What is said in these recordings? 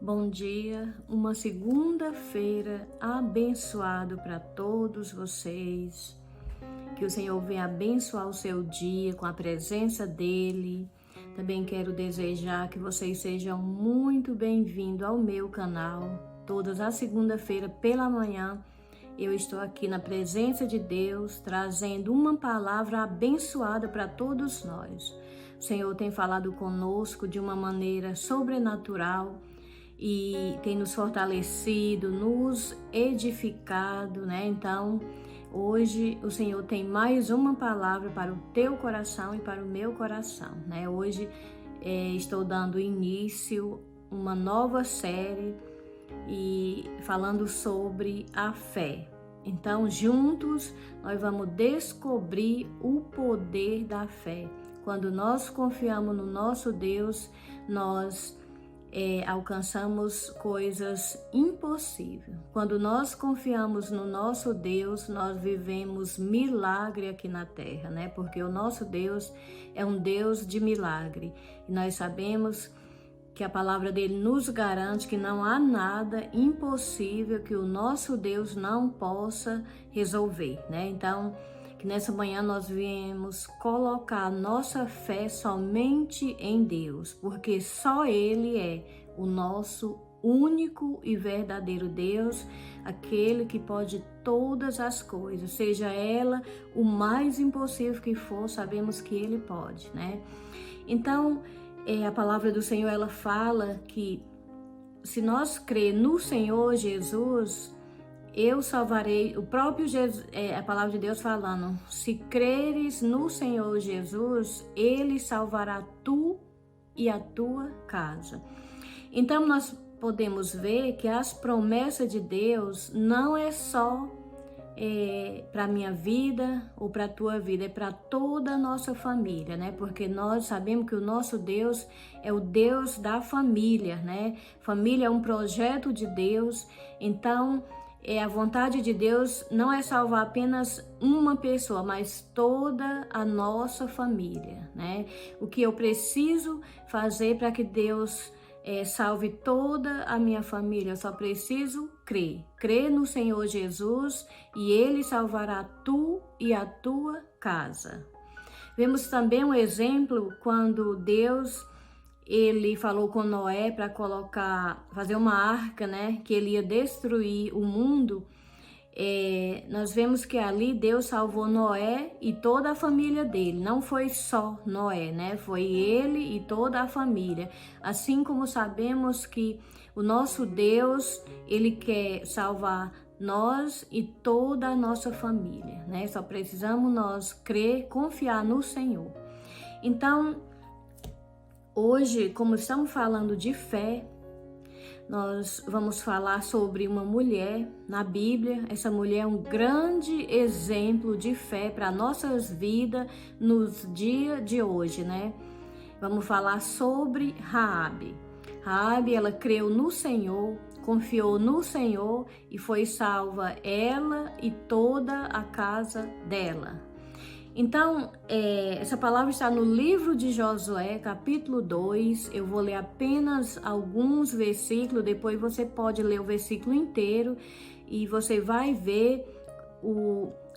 Bom dia, uma segunda-feira abençoado para todos vocês. Que o Senhor venha abençoar o seu dia com a presença dEle. Também quero desejar que vocês sejam muito bem-vindos ao meu canal. Todas as segunda-feira pela manhã eu estou aqui na presença de Deus, trazendo uma palavra abençoada para todos nós. O Senhor tem falado conosco de uma maneira sobrenatural e tem nos fortalecido, nos edificado, né? Então, hoje o Senhor tem mais uma palavra para o teu coração e para o meu coração, né? Hoje estou dando início a uma nova série e falando sobre a fé. Então, juntos nós vamos descobrir o poder da fé. Quando nós confiamos no nosso Deus, nós alcançamos coisas impossíveis. Quando nós confiamos no nosso Deus, nós vivemos milagre aqui na terra, né? Porque o nosso Deus é um Deus de milagre. E nós sabemos que a palavra dele nos garante que não há nada impossível que o nosso Deus não possa resolver, né? Então, que nessa manhã nós viemos colocar a nossa fé somente em Deus, porque só Ele é o nosso único e verdadeiro Deus, aquele que pode todas as coisas, seja ela o mais impossível que for, sabemos que Ele pode, né? Então, a palavra do Senhor, ela fala que se nós crer no Senhor Jesus, eu salvarei. O próprio Jesus, a palavra de Deus falando, se creres no Senhor Jesus, Ele salvará tu e a tua casa. Então nós podemos ver que as promessas de Deus não é só para a minha vida ou para a tua vida, é para toda a nossa família, né? Porque nós sabemos que o nosso Deus é o Deus da família, né? Família é um projeto de Deus, então a vontade de Deus não é salvar apenas uma pessoa, mas toda a nossa família, né? O que eu preciso fazer para que Deus salve toda a minha família? Eu só preciso crer no Senhor Jesus e Ele salvará tu e a tua casa. Vemos também um exemplo quando Deus ele falou com Noé para fazer uma arca, né? Que ele ia destruir o mundo. Nós vemos que ali Deus salvou Noé e toda a família dele. Não foi só Noé, né? Foi ele e toda a família. Assim como sabemos que o nosso Deus, ele quer salvar nós e toda a nossa família, né? Só precisamos nós crer, confiar no Senhor. Então, hoje, como estamos falando de fé, nós vamos falar sobre uma mulher na Bíblia. Essa mulher é um grande exemplo de fé para nossas vidas nos dias de hoje, né? Vamos falar sobre Raabe. Raabe, ela creu no Senhor, confiou no Senhor e foi salva ela e toda a casa dela. Então, essa palavra está no livro de Josué, capítulo 2. Eu vou ler apenas alguns versículos, depois você pode ler o versículo inteiro e você vai ver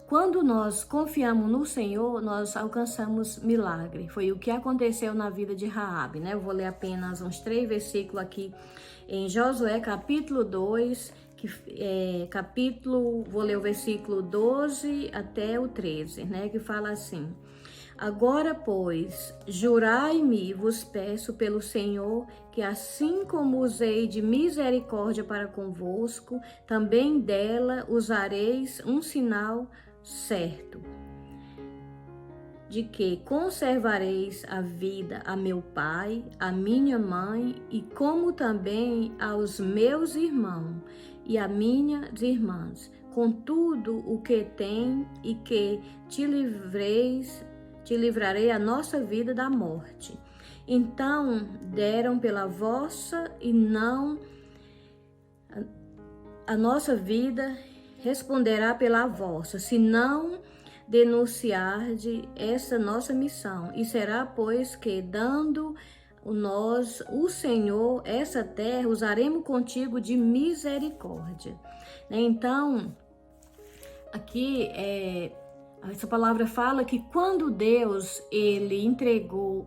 quando nós confiamos no Senhor, nós alcançamos milagre. Foi o que aconteceu na vida de Raabe, né? Eu vou ler apenas uns 3 versículos aqui em Josué, capítulo 2, vou ler o versículo 12 até o 13, né? Que fala assim: agora, pois, jurai-me, vos peço pelo Senhor, que assim como usei de misericórdia para convosco, também dela usareis um sinal certo, de que conservareis a vida a meu pai, a minha mãe, e como também aos meus irmãos e a minhas irmãs, com tudo o que tem, e que te livrarei a nossa vida da morte. Então deram pela vossa e não a nossa vida responderá pela vossa, se não denunciarde essa nossa missão. E será, pois, que dando o Senhor, essa terra, usaremos contigo de misericórdia. Então, aqui, essa palavra fala que quando Deus, ele entregou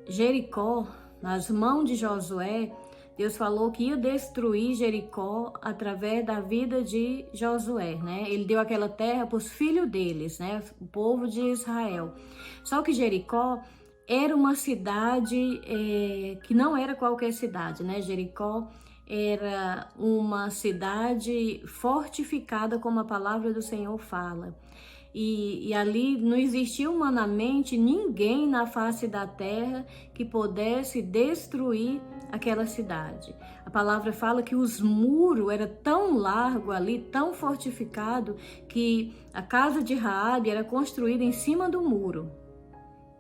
Jericó nas mãos de Josué, Deus falou que ia destruir Jericó através da vida de Josué, né? Ele deu aquela terra para os filhos deles, né? O povo de Israel. Só que Jericó era uma cidade que não era qualquer cidade, né? Jericó era uma cidade fortificada, como a palavra do Senhor fala. E ali não existia humanamente ninguém na face da terra que pudesse destruir aquela cidade. A palavra fala que os muros eram tão largos ali, tão fortificado, que a casa de Raabe era construída em cima do muro.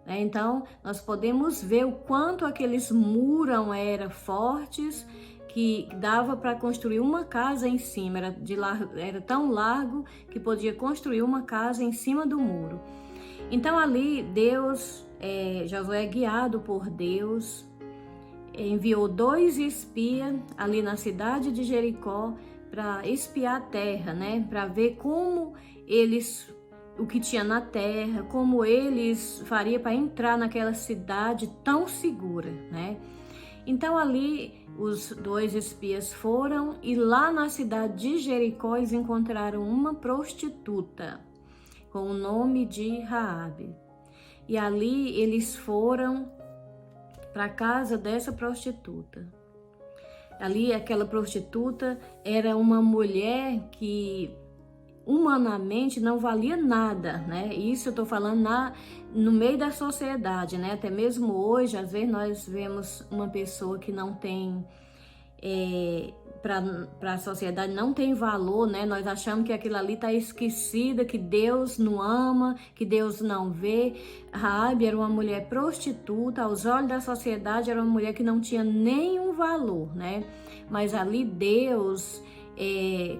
Então, nós podemos ver o quanto aqueles muros eram fortes, que dava para construir uma casa em cima, era tão largo que podia construir uma casa em cima do muro. Então ali Deus, Josué guiado por Deus, enviou 2 espias ali na cidade de Jericó para espiar a terra, né? Para ver como o que tinha na terra, como eles fariam para entrar naquela cidade tão segura, né? Então ali os 2 espias foram e lá na cidade de Jericó eles encontraram uma prostituta com o nome de Raabe. E ali eles foram para a casa dessa prostituta. Ali aquela prostituta era uma mulher que humanamente não valia nada, né? Isso eu tô falando no meio da sociedade, né? Até mesmo hoje, às vezes nós vemos uma pessoa que não tem, para a sociedade não tem valor, né? Nós achamos que aquilo ali tá esquecida, que Deus não ama, que Deus não vê. Raabe era uma mulher prostituta, aos olhos da sociedade era uma mulher que não tinha nenhum valor, né? Mas ali Deus,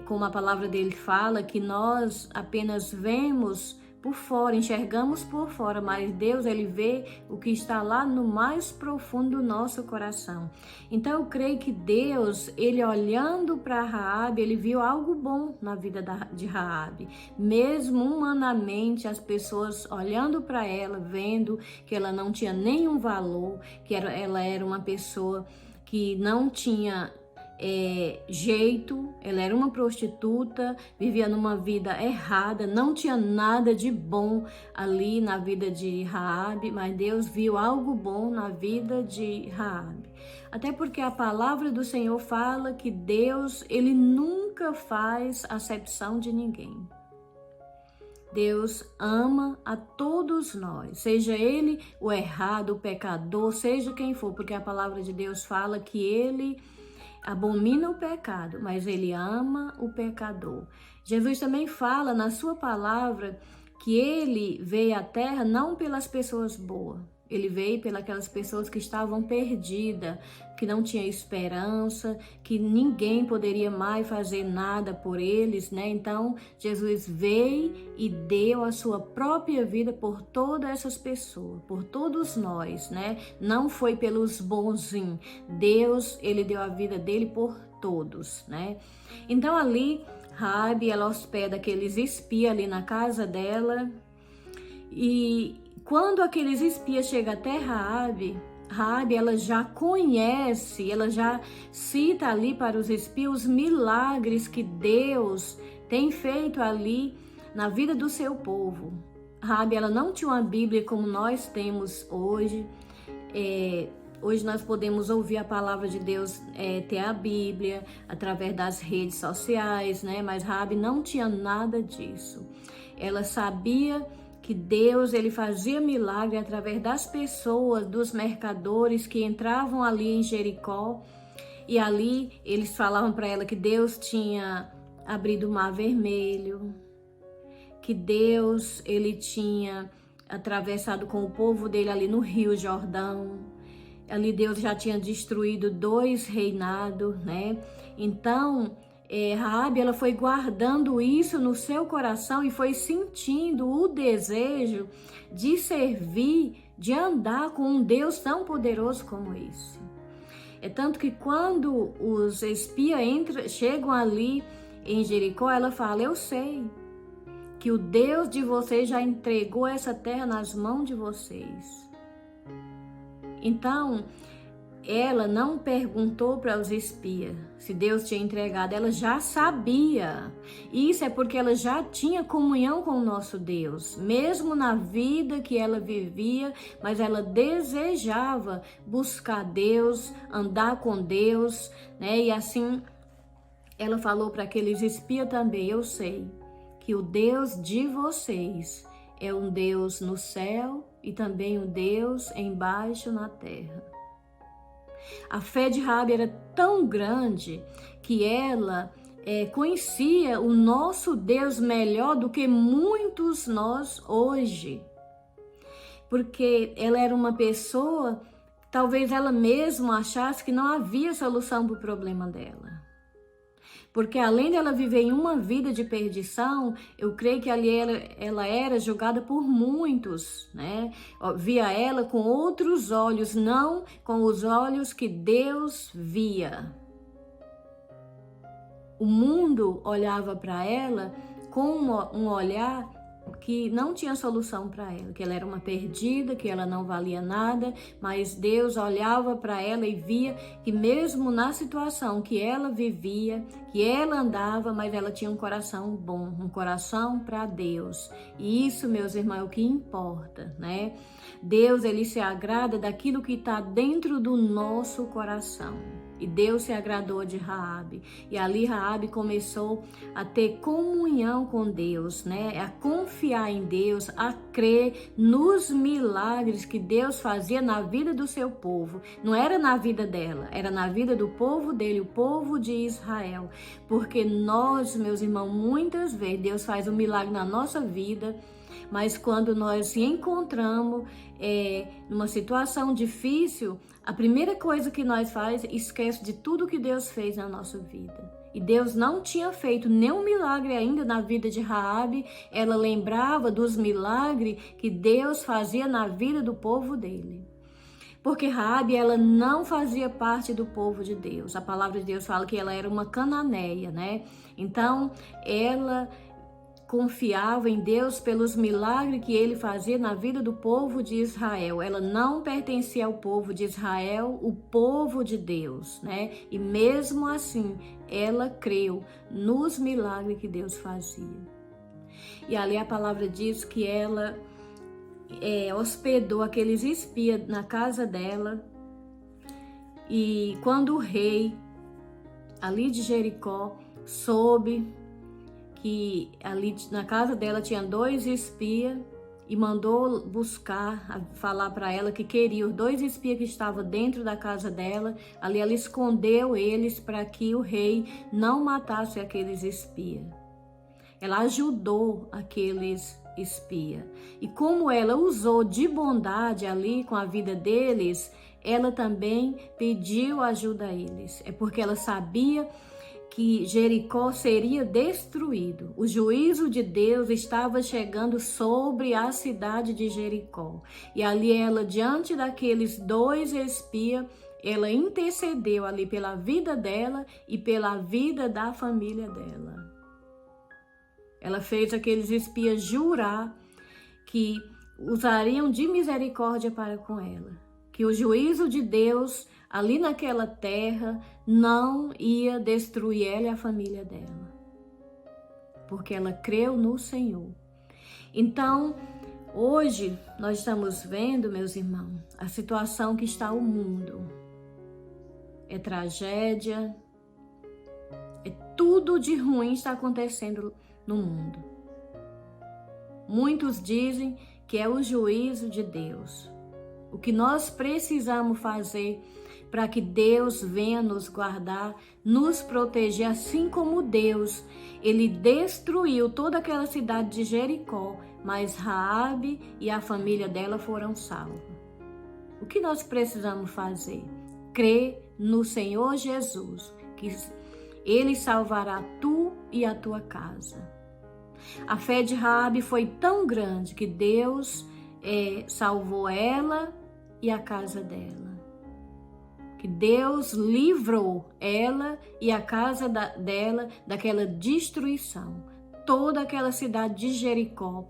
como a palavra dele fala, que nós apenas vemos por fora, enxergamos por fora, mas Deus, ele vê o que está lá no mais profundo do nosso coração. Então eu creio que Deus, ele olhando para Raabe, ele viu algo bom na vida de Raabe. Mesmo humanamente, as pessoas olhando para ela, vendo que ela não tinha nenhum valor, que ela era uma pessoa que não tinha jeito, ela era uma prostituta, vivia numa vida errada, não tinha nada de bom ali na vida de Raabe, mas Deus viu algo bom na vida de Raabe. Até porque a palavra do Senhor fala que Deus, ele nunca faz acepção de ninguém. Deus ama a todos nós, seja ele o errado, o pecador, seja quem for, porque a palavra de Deus fala que ele abomina o pecado, mas ele ama o pecador. Jesus também fala na sua palavra que ele veio à terra não pelas pessoas boas, ele veio pelas pessoas que estavam perdidas, que não tinha esperança, que ninguém poderia mais fazer nada por eles, né? Então, Jesus veio e deu a sua própria vida por todas essas pessoas, por todos nós, né? Não foi pelos bonzinhos. Deus, ele deu a vida dele por todos, né? Então, ali, Raabe, ela hospeda aqueles espias ali na casa dela, e quando aqueles espias chegam até Raabe, ela já conhece, ela já cita ali para os espias os milagres que Deus tem feito ali na vida do seu povo. Raabe, ela não tinha uma Bíblia como nós temos hoje. Hoje nós podemos ouvir a palavra de Deus, ter a Bíblia através das redes sociais, né? Mas Raabe não tinha nada disso. Ela sabia que Deus, ele fazia milagre através das pessoas, dos mercadores que entravam ali em Jericó, e ali eles falavam para ela que Deus tinha abrido o Mar Vermelho, que Deus, ele tinha atravessado com o povo dele ali no Rio Jordão. Ali Deus já tinha destruído 2 reinados, né? Então, Raabe, ela foi guardando isso no seu coração e foi sentindo o desejo de servir de andar com um Deus tão poderoso como esse. É tanto que quando os espias chegam ali em Jericó, ela fala: eu sei que o Deus de vocês já entregou essa terra nas mãos de vocês. Então, ela não perguntou para os espias se Deus tinha entregado, ela já sabia. Isso é porque ela já tinha comunhão com o nosso Deus, mesmo na vida que ela vivia, mas ela desejava buscar Deus, andar com Deus, né? E assim, ela falou para aqueles espias também: eu sei que o Deus de vocês é um Deus no céu e também um Deus embaixo na terra. A fé de Raabe era tão grande que ela conhecia o nosso Deus melhor do que muitos nós hoje. Porque ela era uma pessoa, talvez ela mesma achasse que não havia solução para o problema dela. Porque além dela viver em uma vida de perdição, eu creio que ali ela era julgada por muitos, né? Via ela com outros olhos, não com os olhos que Deus via. O mundo olhava para ela com um olhar que não tinha solução para ela, que ela era uma perdida, que ela não valia nada, mas Deus olhava para ela e via que mesmo na situação que ela vivia, que ela andava, mas ela tinha um coração bom, um coração para Deus. E isso, meus irmãos, é o que importa, né? Deus, ele se agrada daquilo que está dentro do nosso coração. E Deus se agradou de Raabe. E ali Raabe começou a ter comunhão com Deus, né? A confiar em Deus, a crer nos milagres que Deus fazia na vida do seu povo. Não era na vida dela, era na vida do povo dele, o povo de Israel. Porque nós, meus irmãos, muitas vezes Deus faz um milagre na nossa vida, mas quando nós se encontramos numa situação difícil, a primeira coisa que nós faz, esquece de tudo que Deus fez na nossa vida. E Deus não tinha feito nenhum milagre ainda na vida de Raabe. Ela lembrava dos milagres que Deus fazia na vida do povo dele. Porque Raabe, ela não fazia parte do povo de Deus. A palavra de Deus fala que ela era uma cananeia, né? Então, ela confiava em Deus pelos milagres que ele fazia na vida do povo de Israel. Ela não pertencia ao povo de Israel, o povo de Deus, né? E mesmo assim, ela creu nos milagres que Deus fazia. E ali a palavra diz que ela hospedou aqueles espias na casa dela. E quando o rei ali de Jericó soube que ali na casa dela tinha 2 espias e mandou buscar, falar para ela que queria os 2 espias que estavam dentro da casa dela. Ali ela escondeu eles para que o rei não matasse aqueles espias. Ela ajudou aqueles espias. E como ela usou de bondade ali com a vida deles, ela também pediu ajuda a eles. É porque ela sabia que Jericó seria destruído. O juízo de Deus estava chegando sobre a cidade de Jericó. E ali ela, diante daqueles 2 espias, ela intercedeu ali pela vida dela e pela vida da família dela. Ela fez aqueles espias jurar que usariam de misericórdia para com ela, que o juízo de Deus ali naquela terra não ia destruir ela e a família dela, porque ela creu no Senhor. Então, hoje nós estamos vendo, meus irmãos, a situação que está o mundo. É tragédia, é tudo de ruim está acontecendo no mundo. Muitos dizem que é o juízo de Deus. O que nós precisamos fazer para que Deus venha nos guardar, nos proteger, assim como Deus, ele destruiu toda aquela cidade de Jericó, mas Raabe e a família dela foram salvos. O que nós precisamos fazer? Crer no Senhor Jesus, que ele salvará tu e a tua casa. A fé de Raabe foi tão grande que Deus salvou ela e a casa dela. Que Deus livrou ela e a casa dela daquela destruição. Toda aquela cidade de Jericó,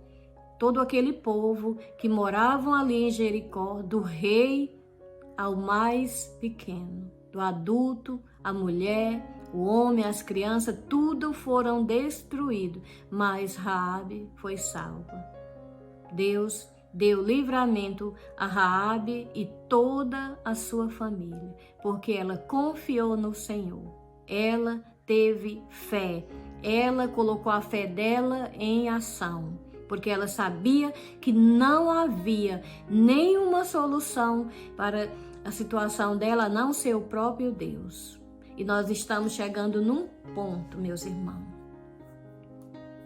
todo aquele povo que moravam ali em Jericó, do rei ao mais pequeno, do adulto, a mulher, o homem, as crianças, tudo foram destruídos, mas Raabe foi salva. Deus deu livramento a Raabe e toda a sua família, porque ela confiou no Senhor. Ela teve fé. Ela colocou a fé dela em ação, porque ela sabia que não havia nenhuma solução para a situação dela, a não ser o próprio Deus. E nós estamos chegando num ponto, meus irmãos.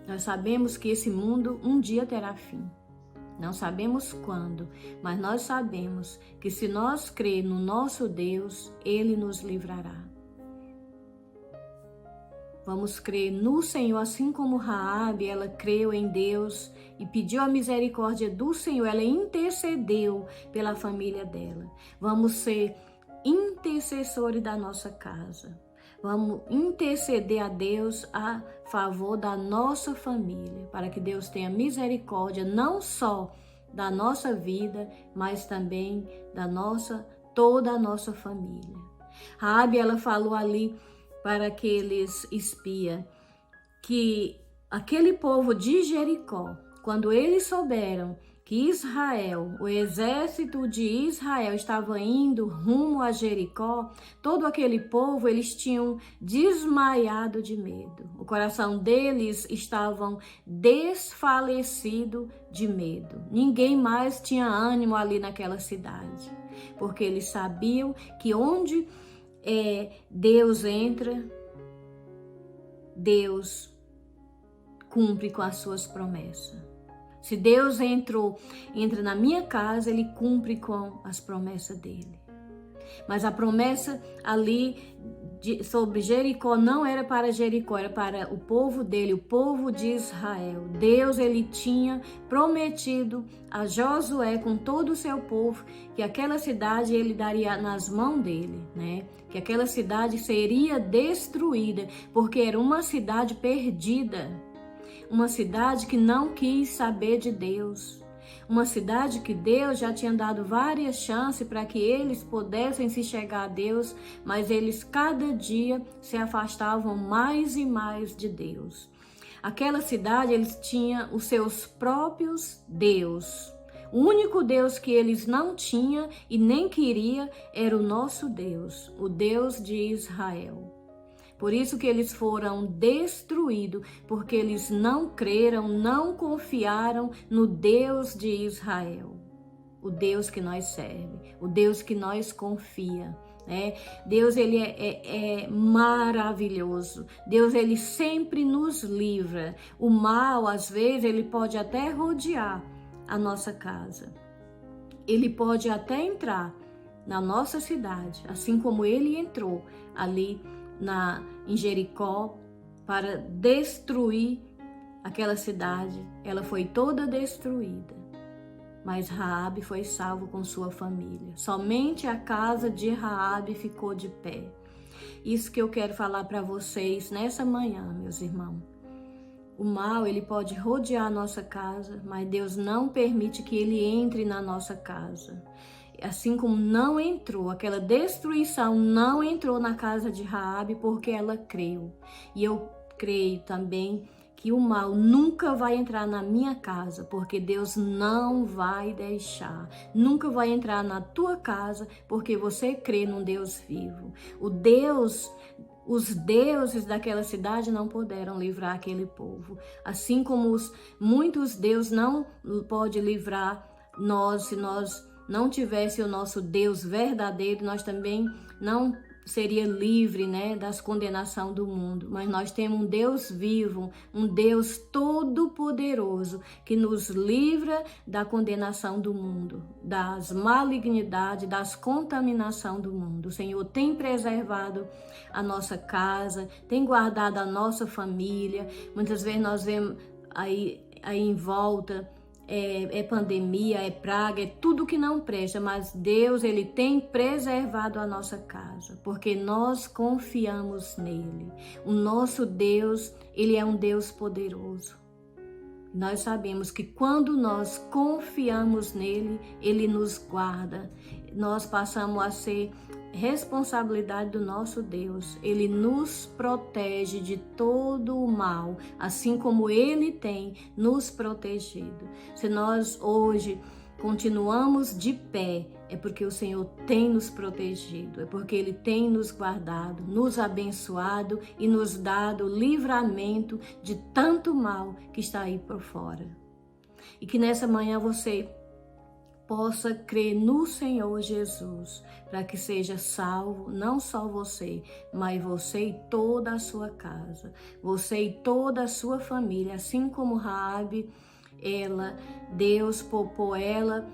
Nós sabemos que esse mundo um dia terá fim. Não sabemos quando, mas nós sabemos que se nós crer no nosso Deus, Ele nos livrará. Vamos crer no Senhor, assim como Raabe, ela creu em Deus e pediu a misericórdia do Senhor, ela intercedeu pela família dela. Vamos ser intercessores da nossa casa. Vamos interceder a Deus a favor da nossa família, para que Deus tenha misericórdia não só da nossa vida, mas também da toda a nossa família. Raabe, ela falou ali para aqueles espias que aquele povo de Jericó, quando eles souberam que Israel, o exército de Israel estava indo rumo a Jericó, todo aquele povo, eles tinham desmaiado de medo. O coração deles estava desfalecido de medo. Ninguém mais tinha ânimo ali naquela cidade, porque eles sabiam que onde Deus entra, Deus cumpre com as suas promessas. Se Deus entra na minha casa, Ele cumpre com as promessas dele. Mas a promessa ali sobre Jericó não era para Jericó, era para o povo dele, o povo de Israel. Deus, Ele tinha prometido a Josué com todo o seu povo que aquela cidade Ele daria nas mãos dele, né? Que aquela cidade seria destruída, porque era uma cidade perdida. Uma cidade que não quis saber de Deus. Uma cidade que Deus já tinha dado várias chances para que eles pudessem se chegar a Deus, mas eles cada dia se afastavam mais e mais de Deus. Aquela cidade, eles tinham os seus próprios deuses. O único Deus que eles não tinham e nem queriam era o nosso Deus, o Deus de Israel. Por isso que eles foram destruídos, porque eles não creram, não confiaram no Deus de Israel. O Deus que nós serve, o Deus que nós confia. Deus, Ele é maravilhoso. Deus, Ele sempre nos livra. O mal, às vezes, ele pode até rodear a nossa casa. Ele pode até entrar na nossa cidade, assim como ele entrou ali em Jericó para destruir aquela cidade. Ela foi toda destruída, mas Raabe foi salvo com sua família. Somente a casa de Raabe ficou de pé. Isso que eu quero falar para vocês nessa manhã, meus irmãos. O mal, ele pode rodear a nossa casa, mas Deus não permite que ele entre na nossa casa. Assim como não entrou, aquela destruição não entrou na casa de Raabe porque ela creu. E eu creio também que o mal nunca vai entrar na minha casa, porque Deus não vai deixar. Nunca vai entrar na tua casa, porque você crê num Deus vivo. Os deuses daquela cidade não puderam livrar aquele povo. Assim como muitos deuses não podem livrar nós, se nós não tivesse o nosso Deus verdadeiro, nós também não seria livre, das condenações do mundo. Mas nós temos um Deus vivo, um Deus todo-poderoso, que nos livra da condenação do mundo, das malignidades, das contaminações do mundo. O Senhor tem preservado a nossa casa, tem guardado a nossa família. Muitas vezes nós vemos aí em volta é pandemia, é praga, é tudo que não presta, mas Deus, Ele tem preservado a nossa casa, porque nós confiamos nele. O nosso Deus, Ele é um Deus poderoso. Nós sabemos que quando nós confiamos nele, ele nos guarda. Nós passamos a ser responsabilidade do nosso Deus. Ele nos protege de todo o mal, assim como ele tem nos protegido. Se nós hoje continuamos de pé, é porque o Senhor tem nos protegido, é porque Ele tem nos guardado, nos abençoado e nos dado livramento de tanto mal que está aí por fora. E que nessa manhã você possa crer no Senhor Jesus, para que seja salvo, não só você, mas você e toda a sua casa, você e toda a sua família, assim como Raabe, Deus poupou ela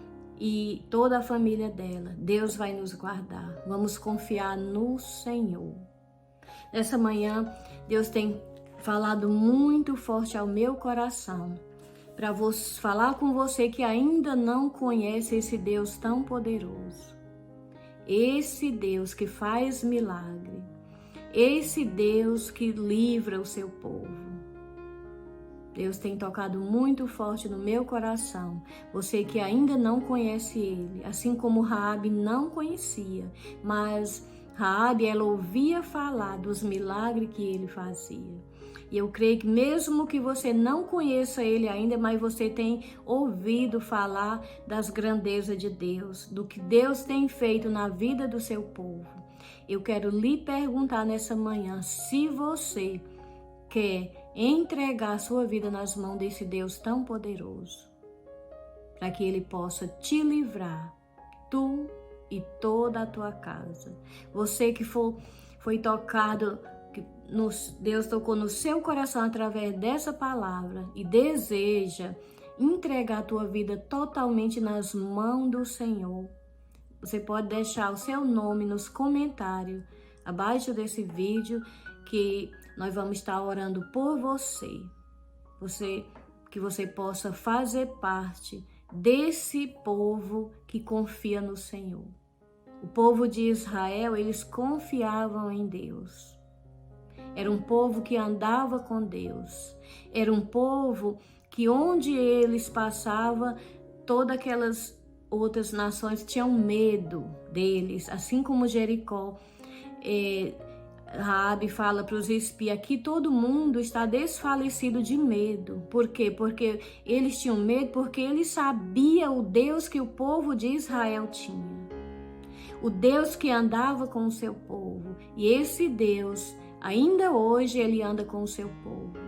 e toda a família dela. Deus vai nos guardar. Vamos confiar no Senhor. Nessa manhã, Deus tem falado muito forte ao meu coração para falar com você que ainda não conhece esse Deus tão poderoso. Esse Deus que faz milagre. Esse Deus que livra o seu povo. Deus tem tocado muito forte no meu coração. Você que ainda não conhece Ele, assim como Raabe não conhecia, mas Raabe, ela ouvia falar dos milagres que Ele fazia. E eu creio que mesmo que você não conheça Ele ainda, mas você tem ouvido falar das grandezas de Deus, do que Deus tem feito na vida do seu povo. Eu quero lhe perguntar nessa manhã se você quer entregar a sua vida nas mãos desse Deus tão poderoso, para que Ele possa te livrar, tu e toda a tua casa. Você que foi tocado, que Deus tocou no seu coração através dessa palavra e deseja entregar a tua vida totalmente nas mãos do Senhor. Você pode deixar o seu nome nos comentários abaixo desse vídeo, que nós vamos estar orando por você. Que você possa fazer parte desse povo que confia no Senhor. O povo de Israel, eles confiavam em Deus. Era um povo que andava com Deus. Era um povo que onde eles passavam, todas aquelas outras nações tinham medo deles, assim como Jericó. Raabe fala para os espias que todo mundo está desfalecido de medo. Por quê? Porque eles tinham medo, porque eles sabiam o Deus que o povo de Israel tinha. O Deus que andava com o seu povo. E esse Deus, ainda hoje, ele anda com o seu povo.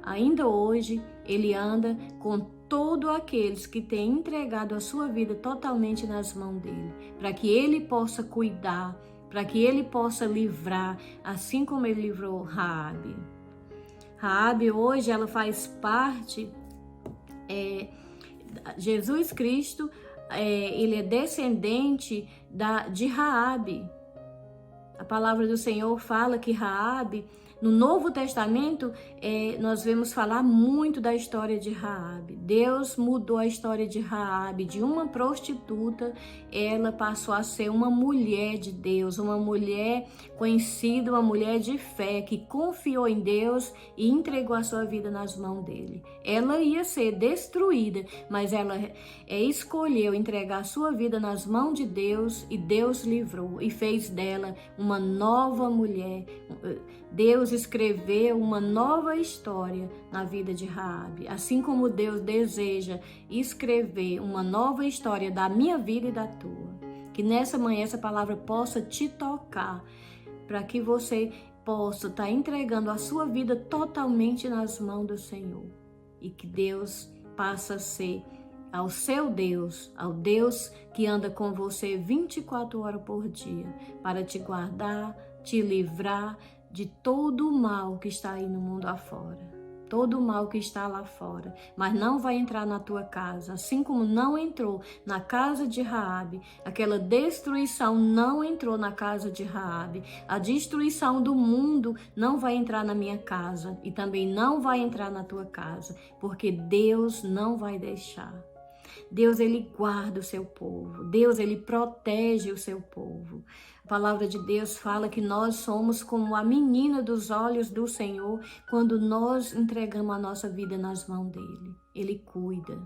Ainda hoje, ele anda com todos aqueles que têm entregado a sua vida totalmente nas mãos dele, para que ele possa cuidar, para que ele possa livrar, assim como ele livrou Raabe. Raabe hoje, ela faz parte, Jesus Cristo, ele é descendente de Raabe. A palavra do Senhor fala que Raabe, no Novo Testamento, nós vemos falar muito da história de Raabe. Deus mudou a história de Raabe, de uma prostituta, ela passou a ser uma mulher de Deus, uma mulher conhecida, uma mulher de fé, que confiou em Deus e entregou a sua vida nas mãos dele. Ela ia ser destruída, mas ela escolheu entregar a sua vida nas mãos de Deus, e Deus livrou e fez dela uma nova mulher. Deus escreveu uma nova história na vida de Raabe, assim como Deus deseja escrever uma nova história da minha vida e da tua. Que nessa manhã essa palavra possa te tocar, para que você possa estar entregando a sua vida totalmente nas mãos do Senhor, e que Deus passe a ser ao seu Deus, ao Deus que anda com você 24 horas por dia, para te guardar, te livrar de todo o mal que está aí no mundo afora. todo o mal que está lá fora, mas não vai entrar na tua casa, assim como não entrou na casa de Raabe, aquela destruição não entrou na casa de Raabe, a destruição do mundo não vai entrar na minha casa e também não vai entrar na tua casa, porque Deus não vai deixar. Deus, ele guarda o seu povo. Deus, ele protege o seu povo. A palavra de Deus fala que nós somos como a menina dos olhos do Senhor quando nós entregamos a nossa vida nas mãos dele. Ele cuida.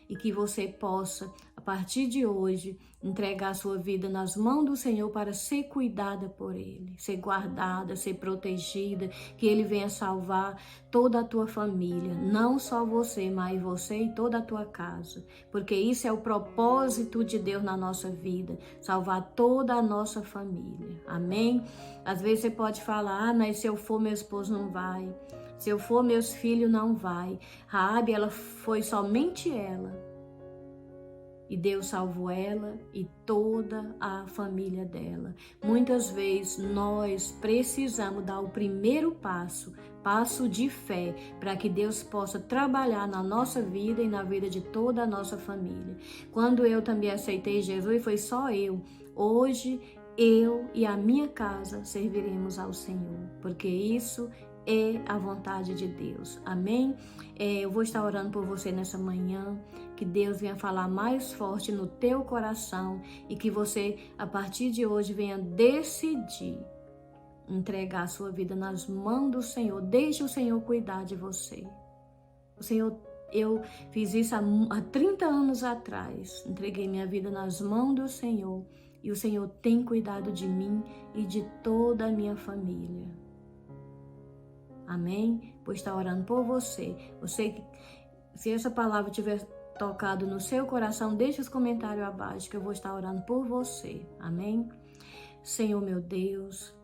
E que você possa, a partir de hoje, entregar a sua vida nas mãos do Senhor para ser cuidada por Ele, ser guardada, ser protegida, que Ele venha salvar toda a tua família, não só você, mas você e toda a tua casa, porque isso é o propósito de Deus na nossa vida, salvar toda a nossa família, amém? Às vezes você pode falar, mas se eu for, meu esposo não vai. Se eu for, meus filhos não vai. Raabe, ela foi somente ela. E Deus salvou ela e toda a família dela. Muitas vezes nós precisamos dar o primeiro passo, passo de fé, para que Deus possa trabalhar na nossa vida e na vida de toda a nossa família. Quando eu também aceitei Jesus, foi só eu. Hoje, eu e a minha casa serviremos ao Senhor, porque isso é a vontade de Deus, amém? Eu vou estar orando por você nessa manhã, que Deus venha falar mais forte no teu coração e que você, a partir de hoje, venha decidir entregar a sua vida nas mãos do Senhor. Deixe o Senhor cuidar de você. O Senhor, eu fiz isso há 30 anos atrás, entreguei minha vida nas mãos do Senhor e o Senhor tem cuidado de mim e de toda a minha família. Amém? Vou estar orando por você. Se essa palavra tiver tocado no seu coração, deixe os comentários abaixo que eu vou estar orando por você. Amém? Senhor meu Deus,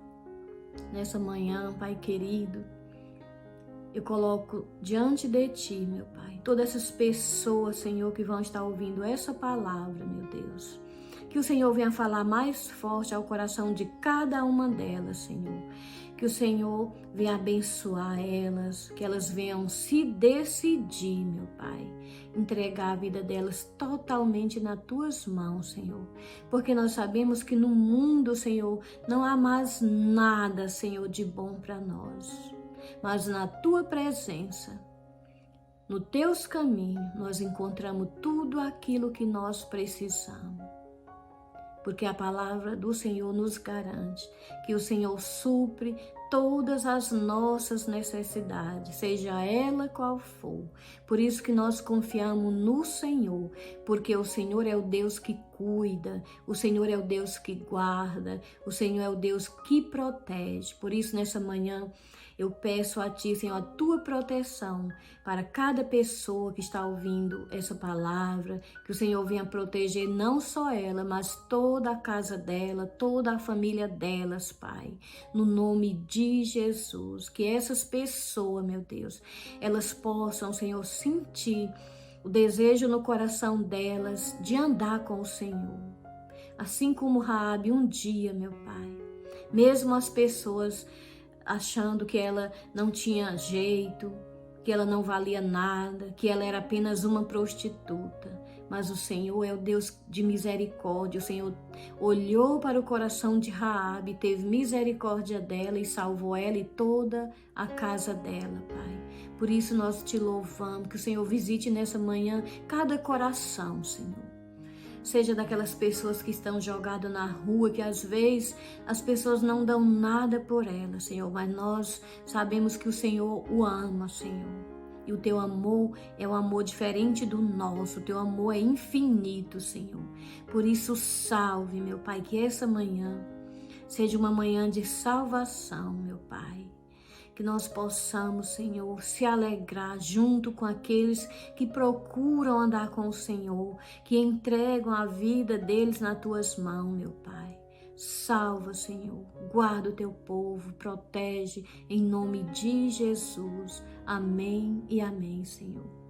nessa manhã, Pai querido, eu coloco diante de Ti, meu Pai, todas essas pessoas, Senhor, que vão estar ouvindo essa palavra, meu Deus. Que o Senhor venha falar mais forte ao coração de cada uma delas, Senhor. Que o Senhor venha abençoar elas, que elas venham se decidir, meu Pai, entregar a vida delas totalmente nas Tuas mãos, Senhor. Porque nós sabemos que no mundo, Senhor, não há mais nada, Senhor, de bom para nós. Mas na Tua presença, nos Teus caminhos, nós encontramos tudo aquilo que nós precisamos. Porque a palavra do Senhor nos garante que o Senhor supre todas as nossas necessidades, seja ela qual for. Por isso que nós confiamos no Senhor, porque o Senhor é o Deus que cuida, o Senhor é o Deus que guarda, o Senhor é o Deus que protege. Por isso, nessa manhã, eu peço a Ti, Senhor, a Tua proteção para cada pessoa que está ouvindo essa palavra, que o Senhor venha proteger não só ela, mas toda a casa dela, toda a família delas, Pai. No nome de Jesus, que essas pessoas, meu Deus, elas possam, Senhor, sentir o desejo no coração delas de andar com o Senhor. Assim como Raabe um dia, meu Pai, mesmo as pessoas achando que ela não tinha jeito, que ela não valia nada, que ela era apenas uma prostituta. Mas o Senhor é o Deus de misericórdia. O Senhor olhou para o coração de Raabe, teve misericórdia dela e salvou ela e toda a casa dela, Pai. Por isso nós te louvamos, que o Senhor visite nessa manhã cada coração, Senhor. Seja daquelas pessoas que estão jogadas na rua, que às vezes as pessoas não dão nada por ela, Senhor, mas nós sabemos que o Senhor o ama, Senhor. E o Teu amor é um amor diferente do nosso, o Teu amor é infinito, Senhor. Por isso, salve, meu Pai, que essa manhã seja uma manhã de salvação, meu Pai. Que nós possamos, Senhor, se alegrar junto com aqueles que procuram andar com o Senhor, que entregam a vida deles nas Tuas mãos, meu Pai. Salva, Senhor, guarda o Teu povo, protege, em nome de Jesus. Amém e amém, Senhor.